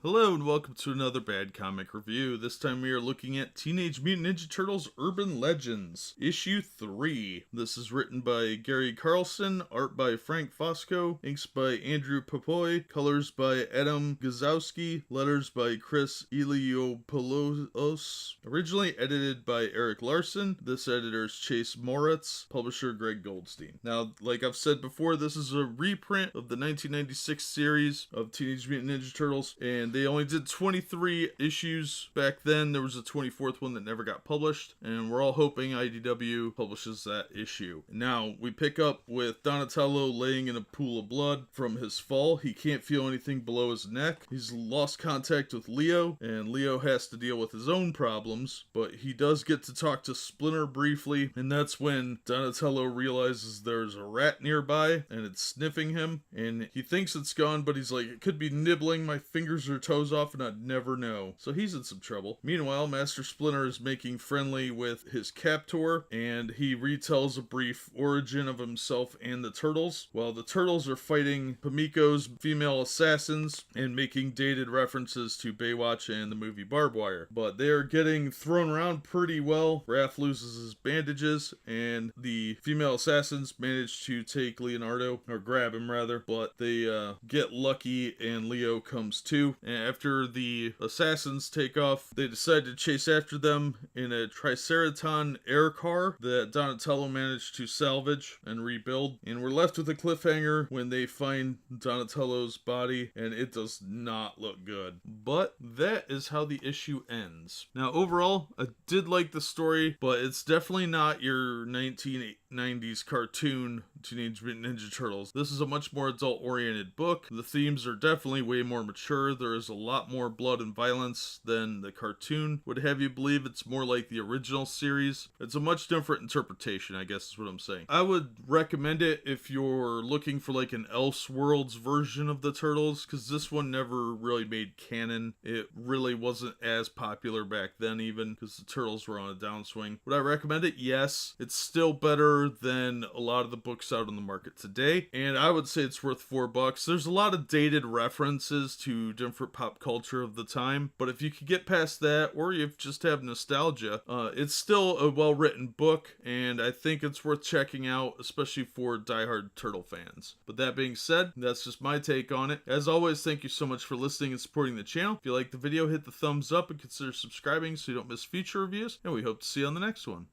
Hello and welcome to another Bad Comic Review. This time we are looking at Teenage Mutant Ninja Turtles Urban Legends, Issue 3. This is written by Gary Carlson, art by Frank Fosco, inks by Andrew Popoy, colors by Adam Gazowski, letters by Chris Iliopoulos. Originally edited by Eric Larson, this editor is Chase Moritz, publisher Greg Goldstein. Now, like I've said before, this is a reprint of the 1996 series of Teenage Mutant Ninja Turtles, and they only did 23 issues back then. There was a 24th one that never got published, and we're all hoping IDW publishes that issue. Now, we pick up with Donatello laying in a pool of blood from his fall. He can't feel anything below his neck. He's lost contact with Leo, and Leo has to deal with his own problems, but he does get to talk to Splinter briefly, and that's when Donatello realizes there's a rat nearby, and it's sniffing him, and he thinks it's gone, but he's like, it could be nibbling my fingers or toes off and I'd never know. So he's in some trouble. Meanwhile, Master Splinter is making friendly with his captor, and he retells a brief origin of himself and the Turtles, while the Turtles are fighting Pamiko's female assassins and making dated references to Baywatch and the movie Barbed Wire. But they are getting thrown around pretty well. Raph loses his bandages, and the female assassins manage to take Leonardo, or grab him rather, but they get lucky and Leo comes too. And after the assassins take off, they decide to chase after them in a Triceraton air car that Donatello managed to salvage and rebuild. And we're left with a cliffhanger when they find Donatello's body, and it does not look good. But that is how the issue ends. Now, overall, I did like the story, but it's definitely not your 1990s cartoon Teenage Mutant Ninja Turtles. This is a much more adult-oriented book. The themes are definitely way more mature. There is a lot more blood and violence than the cartoon would have you believe. It's more like the original series. It's a much different interpretation, I guess is what I'm saying. I would recommend it if you're looking for like an Elseworlds version of the Turtles, because this one never really made canon. It really wasn't as popular back then even, because the Turtles were on a downswing. Would I recommend it? Yes. It's still better than a lot of the books out on the market today, and I would say it's worth $4. There's a lot of dated references to different pop culture of the time, but if you could get past that, or you just have nostalgia, it's still a well-written book, and I think it's worth checking out, especially for diehard Turtle fans. But that being said, that's just my take on it. As always, thank you so much for listening and supporting the channel. If you like the video, hit the thumbs up and consider subscribing so you don't miss future reviews, and we hope to see you on the next one.